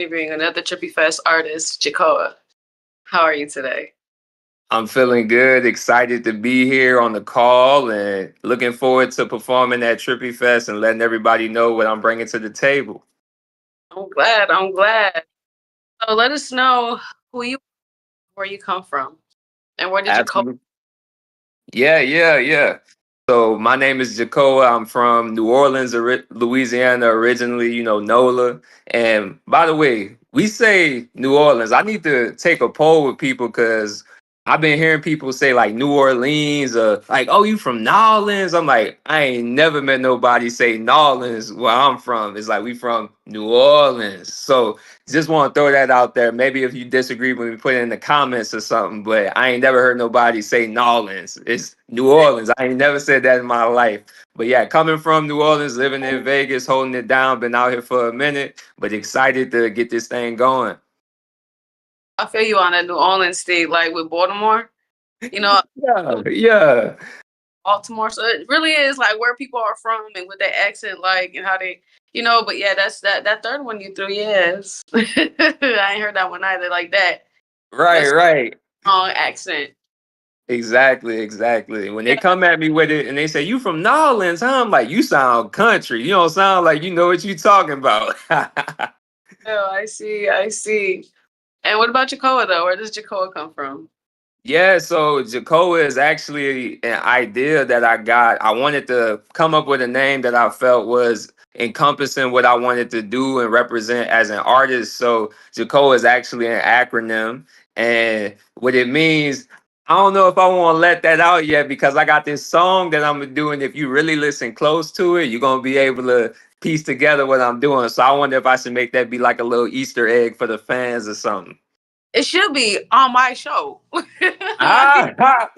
interviewing another Trippy Fest artist, Jikoa. How are you today? I'm feeling good, excited to be here on the call, and looking forward to performing at Trippy Fest and letting everybody know what I'm bringing to the table. I'm glad. So let us know who you where you come from. And where did you come? Absolutely. Yeah. So my name is Jikoa. I'm from New Orleans, Louisiana, originally, NOLA. And by the way, we say New Orleans. I need to take a poll with people because I've been hearing people say like New Orleans or like, oh, you from Nolans? I'm like, I ain't never met nobody say Nolans where I'm from. It's like we from New Orleans. So just want to throw that out there. Maybe if you disagree with me, put it in the comments or something. But I ain't never heard nobody say Nolans. It's New Orleans. I ain't never said that in my life. But yeah, coming from New Orleans, living in Vegas, holding it down, been out here for a minute, but excited to get this thing going. I feel you on that New Orleans state, like with Baltimore. You know, Yeah. Baltimore. So it really is like where people are from and what their accent like and how they but yeah, that's that third one you threw, yes. I ain't heard that one either like that. That's Right. strong accent. Exactly. When they Yeah. come at me with it and they say, you from Nolans, huh? I'm like, you sound country. You don't sound like you know what you talking about. Oh, I see. And what about Jacoa though? Where does Jacoa come from? Yeah, so Jikoa is actually an idea that I got. I wanted to come up with a name that I felt was encompassing what I wanted to do and represent as an artist. So Jikoa is actually an acronym. And what it means, I don't know if I want to let that out yet because I got this song that I'm doing. If you really listen close to it, you're going to be able to piece together what I'm doing. So I wonder if I should make that be like a little Easter egg for the fans or something. It should be on my show. I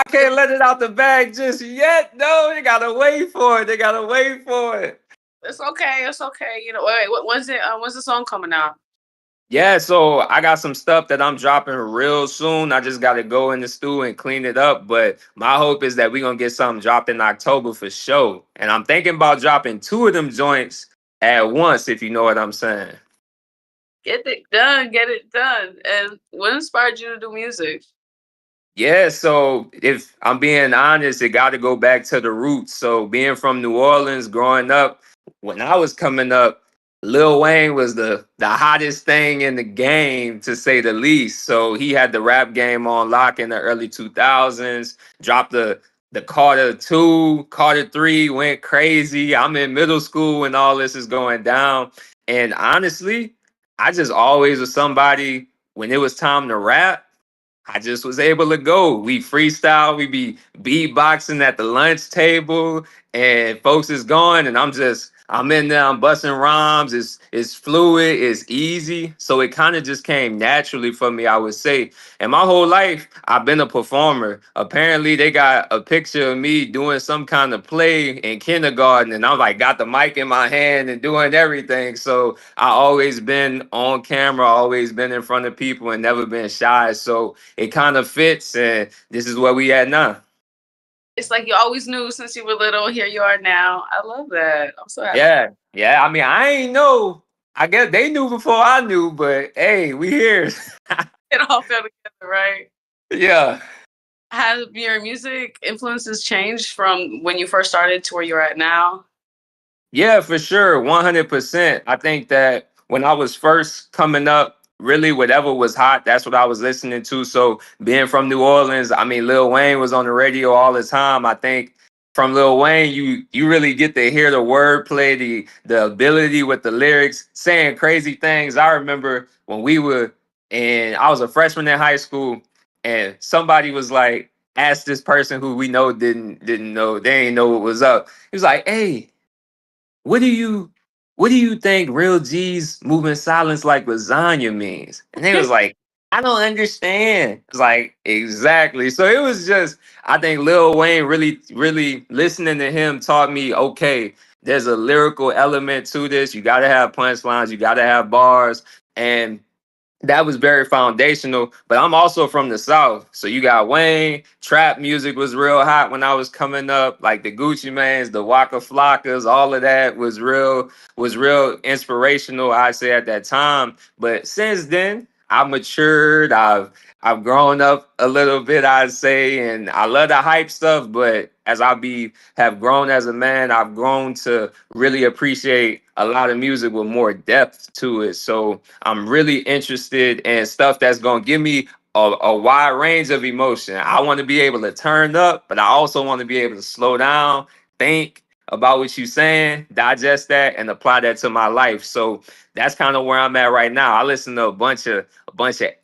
can't let it out the bag just yet. No, they gotta wait for it. They gotta wait for it. It's okay. Wait, when's it? When's the song coming out? Yeah, so I got some stuff that I'm dropping real soon. I just gotta go in the stew and clean it up. But my hope is that we're gonna get something dropped in October for sure. And I'm thinking about dropping two of them joints at once, if you know what I'm saying. Get it done. And what inspired you to do music? Yeah, so if I'm being honest, it got to go back to the roots. So being from New Orleans, growing up, when I was coming up, Lil Wayne was the hottest thing in the game, to say the least. So he had the rap game on lock in the early 2000s. Dropped the Carter 2, Carter 3 went crazy. I'm in middle school when all this is going down. And honestly, I just always was somebody when it was time to rap. I just was able to go. We freestyle, we be beatboxing at the lunch table, and folks is going, and I'm in there, I'm busting rhymes. It's fluid, it's easy. So it kind of just came naturally for me, I would say. And my whole life, I've been a performer. Apparently, they got a picture of me doing some kind of play in kindergarten, and I'm like, got the mic in my hand and doing everything. So I always been on camera, always been in front of people, and never been shy. So it kind of fits, and this is where we at now. It's like you always knew since you were little. Here you are now. I love that. I'm so happy. Yeah. I mean, I ain't know. I guess they knew before I knew, but hey, we here. It all fell together, right? Yeah. Have your music influences changed from when you first started to where you're at now? Yeah, for sure. 100%. I think that when I was first coming up, really whatever was hot, that's what I was listening to. So being from New Orleans, I mean, Lil Wayne was on the radio all the time. I think from Lil Wayne, you really get to hear the wordplay, the ability with the lyrics, saying crazy things. I remember when we were, and I was a freshman in high school, and somebody was like, asked this person who we know didn't know, they didn't know what was up. He was like, hey, what do you what do you think real G's moving silence like lasagna means? And they was like, I don't understand. It's like, exactly. So it was just, I think Lil Wayne really listening to him taught me, okay, there's a lyrical element to this. You gotta have punchlines, you gotta have bars. And that was very foundational. But I'm also from the South. So you got Wayne, trap music was real hot when I was coming up, like the Gucci Manes, the Waka Flockas, all of that was real inspirational, I say at that time. But since then, I've matured, I've grown up a little bit, I'd say, and I love the hype stuff, but as have grown as a man, I've grown to really appreciate a lot of music with more depth to it. So I'm really interested in stuff that's gonna give me a wide range of emotion. I want to be able to turn up, but I also want to be able to slow down, think about what you're saying, digest that, and apply that to my life. So that's kind of where I'm at right now. I listen to a bunch of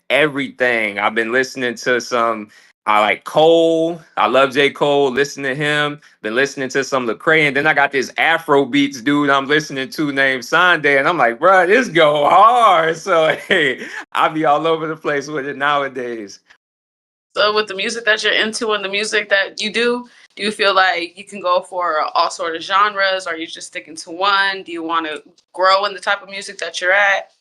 everything. I've been listening to some. I like Cole. I love J. Cole. Listen to him. Been listening to some Lecrae, and then I got this Afro beats dude I'm listening to named Sunday, and I'm like, bro, this go hard. So hey, I'll be all over the place with it nowadays. So with the music that you're into and the music that you do you feel like you can go for all sort of genres? Or are you just sticking to one? Do you want to grow in the type of music that you're at?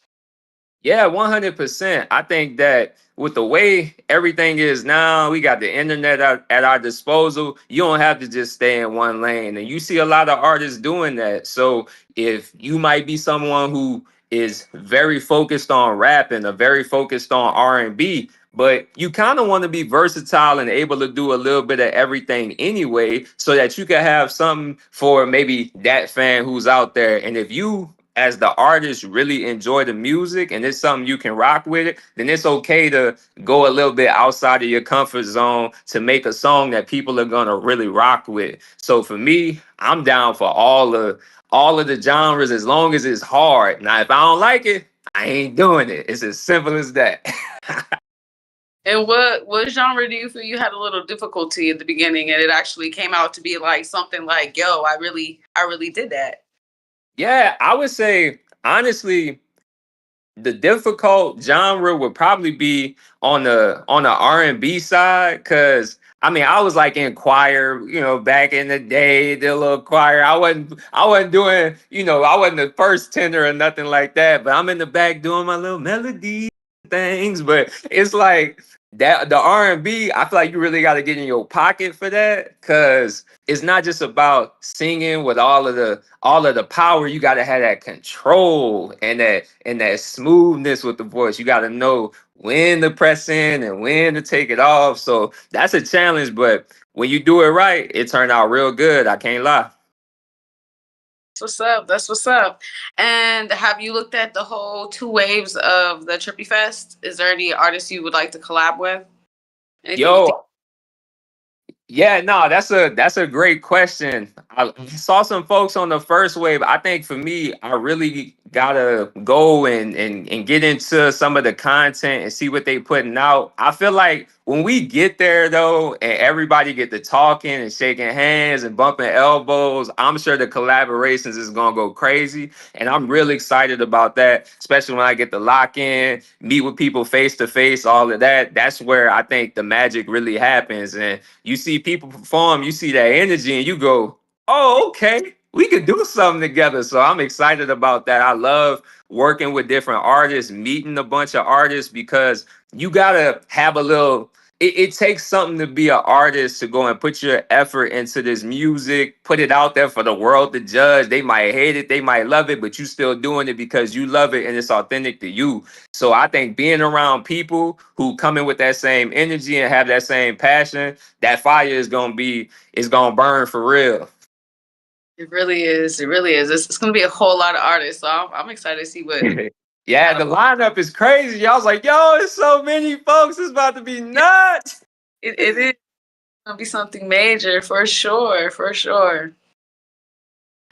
Yeah, 100%. I think that with the way everything is now, we got the internet at our disposal. You don't have to just stay in one lane. And you see a lot of artists doing that. So if you might be someone who is very focused on rap and very focused on R&B, but you kind of want to be versatile and able to do a little bit of everything anyway, so that you can have something for maybe that fan who's out there. And if you as the artist really enjoy the music and it's something you can rock with it, then it's okay to go a little bit outside of your comfort zone to make a song that people are gonna really rock with. So for me, I'm down for all of the genres as long as it's hard. Now, if I don't like it, I ain't doing it. It's as simple as that. And what genre do you feel you had a little difficulty in the beginning, and it actually came out to be like something like, yo, I really did that. Yeah, I would say honestly, the difficult genre would probably be on the R&B side, because I mean I was like in choir, back in the day, the little choir. I wasn't doing, I wasn't the first tenor or nothing like that, but I'm in the back doing my little melody things. But it's like that the R&B, I feel like you really got to get in your pocket for that, because it's not just about singing with all of the power. You got to have that control and that smoothness with the voice. You got to know when to press in and when to take it off. So that's a challenge, but when you do it right, it turned out real good. I can't lie. That's what's up. That's what's up. And have you looked at the whole two waves of the Trippy Fest? Is there any artists you would like to collab with? Anything you think? Yo, yeah, no, that's a great question. I saw some folks on the first wave. I think for me, I really gotta go and get into some of the content and see what they putting out. I feel like when we get there though, and everybody get to talking and shaking hands and bumping elbows, I'm sure the collaborations is gonna go crazy. And I'm really excited about that, especially when I get to lock in, meet with people face to face, all of that. That's where I think the magic really happens. And you see people perform, you see that energy, and you go, oh, okay, we could do something together. So I'm excited about that. I love working with different artists, meeting a bunch of artists, because you gotta have a little. It takes something to be an artist, to go and put your effort into this music, put it out there for the world to judge. They might hate it, they might love it, but you still doing it because you love it and it's authentic to you. So I think being around people who come in with that same energy and have that same passion, that fire is gonna burn for real. It really is. It really is. It's going to be a whole lot of artists. So I'm excited to see what Yeah, kind the of. lineup is crazy. Y'all was like, yo, it's so many folks. It's about to be Yeah, nuts. it is going to be something major for sure. For sure.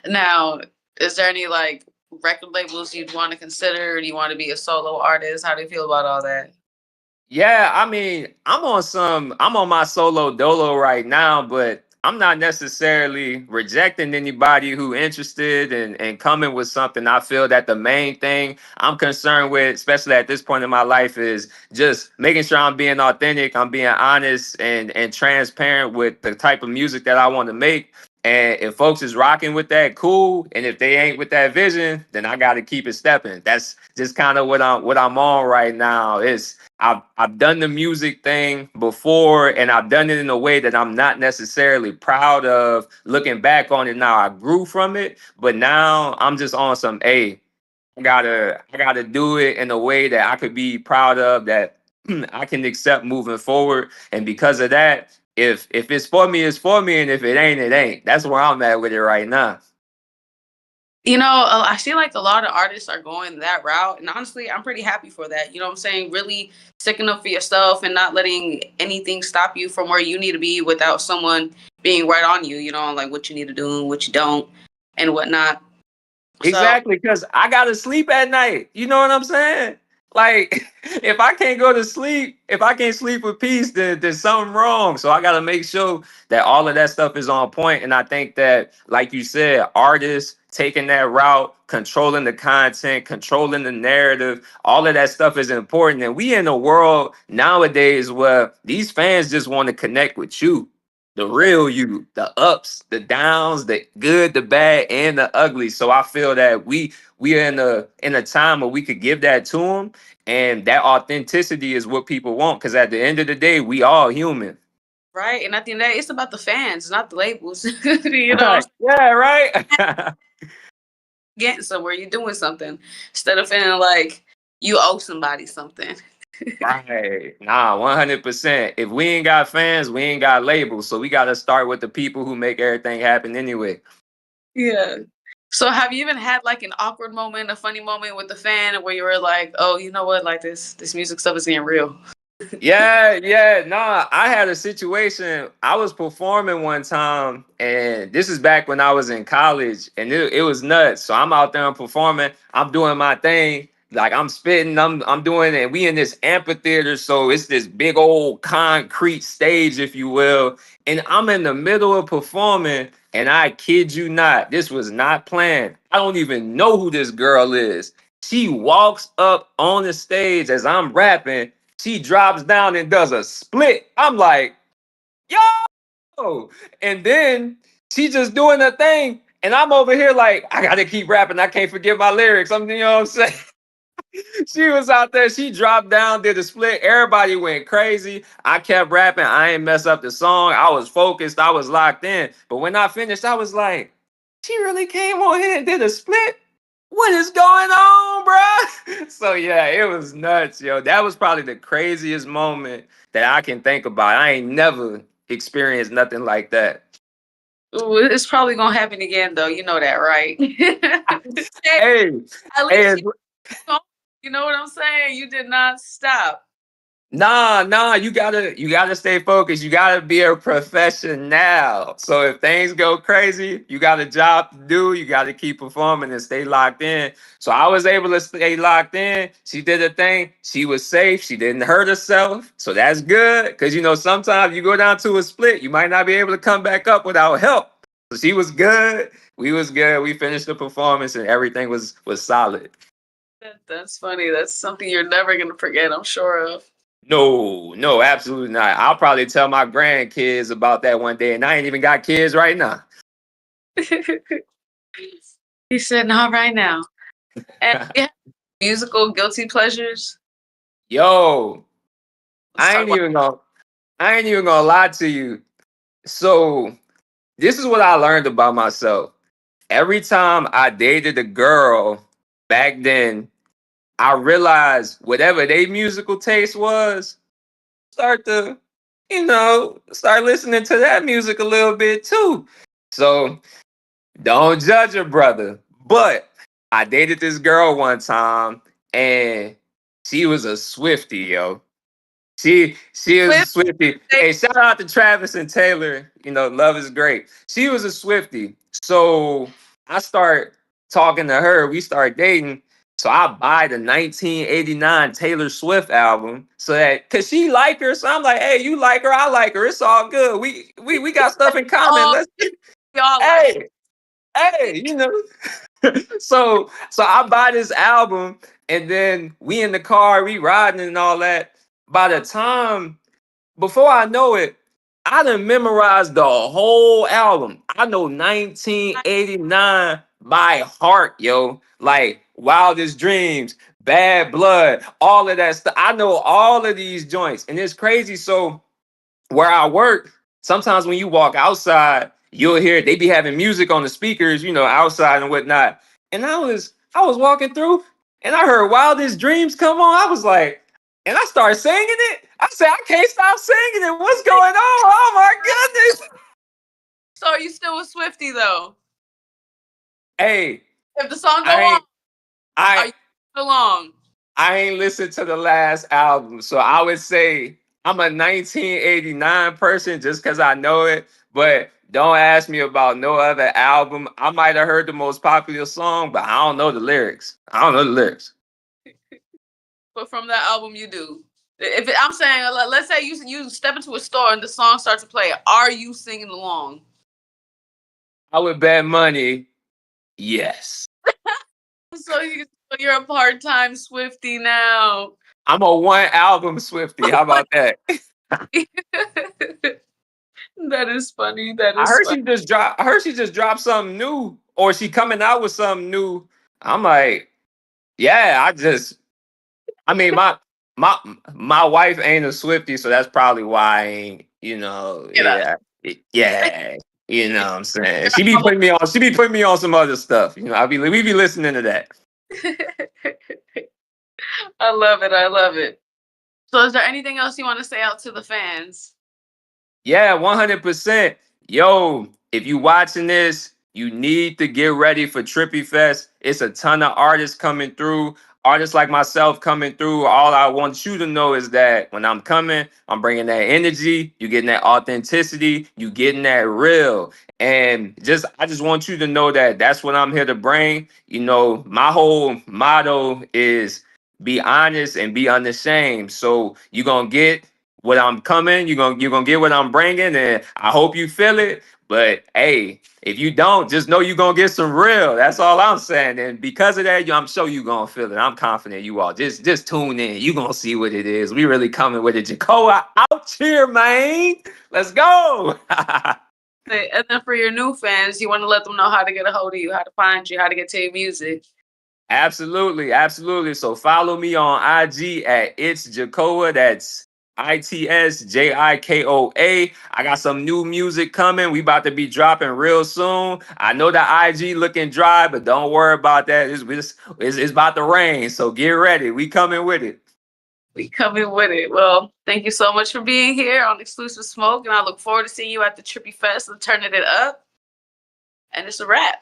Now, is there any like record labels you'd want to consider? Do you want to be a solo artist? How do you feel about all that? Yeah, I mean, I'm on my solo dolo right now, but I'm not necessarily rejecting anybody who interested in coming with something. I feel that the main thing I'm concerned with, especially at this point in my life, is just making sure I'm being authentic, I'm being honest and transparent with the type of music that I want to make. And if folks is rocking with that, cool. And if they ain't with that vision, then I got to keep it stepping. That's just kind of what I'm on right now. Is I've done the music thing before, and I've done it in a way that I'm not necessarily proud of. Looking back on it now, I grew from it, but now I'm just on some a. I gotta do it in a way that I could be proud of, that I can accept moving forward. And because of that, if it's for me, it's for me, and if it ain't, it ain't. That's where I'm at with it right now. I feel like a lot of artists are going that route. And honestly, I'm pretty happy for that. You know what I'm saying? Really sticking up for yourself and not letting anything stop you from where you need to be without someone being right on you, like what you need to do and what you don't and whatnot. So, Exactly, because I gotta sleep at night. You know what I'm saying? Like, if I can't go to sleep, if I can't sleep with peace, then there's something wrong. So I gotta make sure that all of that stuff is on point. And I think that, like you said, artists taking that route, controlling the content, controlling the narrative, all of that stuff is important. And we in a world nowadays where these fans just want to connect with you, the real you, the ups, the downs, the good, the bad, and the ugly. So I feel that we are in a time where we could give that to them, and that authenticity is what people want. Because at the end of the day, we all human. right. And at the end of the day, it's about the fans, not the labels. you know, Yeah, right. getting somewhere, you're doing something instead of feeling like you owe somebody something. Right. Nah, 100%. If we ain't got fans, we ain't got labels. So we got to start with the people who make everything happen anyway. Yeah. So have you even had like an awkward moment, a funny moment with the fan where you were like, oh, you know what, like this music stuff is getting real? Yeah. Nah, I had a situation. I was performing one time, and this is back when I was in college, and it was nuts. So I'm out there, I'm performing, I'm doing my thing. Like I'm spitting, I'm doing it. And we in this amphitheater, so it's this big old concrete stage, if you will. And I'm in the middle of performing, and I kid you not, this was not planned. I don't even know who this girl is. She walks up on the stage as I'm rapping. She drops down and does a split. I'm like, yo. And then she just doing her thing. And I'm over here like, I gotta keep rapping. I can't forget my lyrics. You know what I'm saying? She was out there. She dropped down, did a split. Everybody went crazy. I kept rapping. I ain't mess up the song. I was focused. I was locked in. But when I finished, I was like, she really came on here and did a split? What is going on, bruh? So yeah, it was nuts, yo. That was probably the craziest moment that I can think about. I ain't never experienced nothing like that. Ooh, it's probably gonna happen again though. You know that, right? Hey, At least hey, you know what I'm saying? You did not stop. nah, you gotta stay focused. You gotta be a professional. So if things go crazy, you got a job to do. You gotta keep performing and stay locked in. So I was able to stay locked in. She did her thing. She was safe. She didn't hurt herself. So that's good. Cause sometimes you go down to a split, you might not be able to come back up without help. So she was good. We was good. We finished the performance and everything was solid. That's funny. That's something you're never gonna forget, I'm sure of. No, absolutely not. I'll probably tell my grandkids about that one day, and I ain't even got kids right now. He said, not right now. And yeah, musical guilty pleasures. Yo, Let's I talk ain't about even gonna, I ain't even gonna lie to you. So this is what I learned about myself. Every time I dated a girl back then, I realized whatever their musical taste was, start to, start listening to that music a little bit too. So don't judge a brother. But I dated this girl one time, and she was a Swifty, yo. She was a Swift. Swifty. Hey, shout out to Travis and Taylor. Love is great. She was a Swifty. So I start talking to her. We start dating. So I buy the 1989 Taylor Swift album, so that cause she like her. So I'm like, hey, you like her, I like her. It's all good. We got stuff in common. Oh, Let's y'all like hey, hey. So I buy this album, and then we in the car, we riding and all that. By the time, before I know it, I done memorized the whole album. I know 1989 by heart, yo. Like Wildest Dreams, Bad Blood, all of that stuff. I know all of these joints, and it's crazy. So where I work, sometimes when you walk outside, you'll hear they be having music on the speakers, outside and whatnot. And I was walking through, and I heard Wildest Dreams come on. I was like, and I started singing it. I said, I can't stop singing it. What's going on? Oh my goodness. So are you still with Swifty though? Hey, If the song go I on, ain't I are you still on? I ain't listened to the last album, so I would say I'm a 1989 person just because I know it. But don't ask me about no other album. I might have heard the most popular song, but I don't know the lyrics. I don't know the lyrics. But from that album, you do. I'm saying, let's say you step into a store and the song starts to play, are you singing along? I would bet money, yes. So you're a part-time Swifty now. I'm a one album Swifty. How about that? That is funny. That I is heard funny. she just dropped something new, or she coming out with something new. I'm like, yeah, I mean, my my wife ain't a Swiftie, so that's probably why I ain't, Get out. yeah, what I'm saying. She be putting me on some other stuff. We be listening to that. I love it. I love it. So is there anything else you want to say out to the fans? Yeah, 100%. Yo, if you watching this, you need to get ready for Trippy Fest. It's a ton of artists coming through, artists like myself coming through. All I want you to know is that when I'm coming, I'm bringing that energy, you getting that authenticity, you getting that real. And I just want you to know that that's what I'm here to bring. My whole motto is be honest and be unashamed. So you're going to get what I'm coming, you're gonna get what I'm bringing, and I hope you feel it. But hey, if you don't, just know you're gonna get some real. That's all I'm saying. And because of that, I'm sure you're gonna feel it. I'm confident you all. Just tune in. You're gonna see what it is. We really coming with it. Jikoa out here, man. Let's go. And then for your new fans, you want to let them know how to get a hold of you, how to find you, how to get to your music. Absolutely, absolutely. So follow me on IG at It's Jikoa. That's ITSJIKOA. I got some new music coming. We about to be dropping real soon. I know the IG looking dry, but don't worry about that. It's about to rain, so get ready. We coming with it. We coming with it. Well, thank you so much for being here on Exclusive Smoke, and I look forward to seeing you at the Trippy Fest and turning it up. And it's a wrap.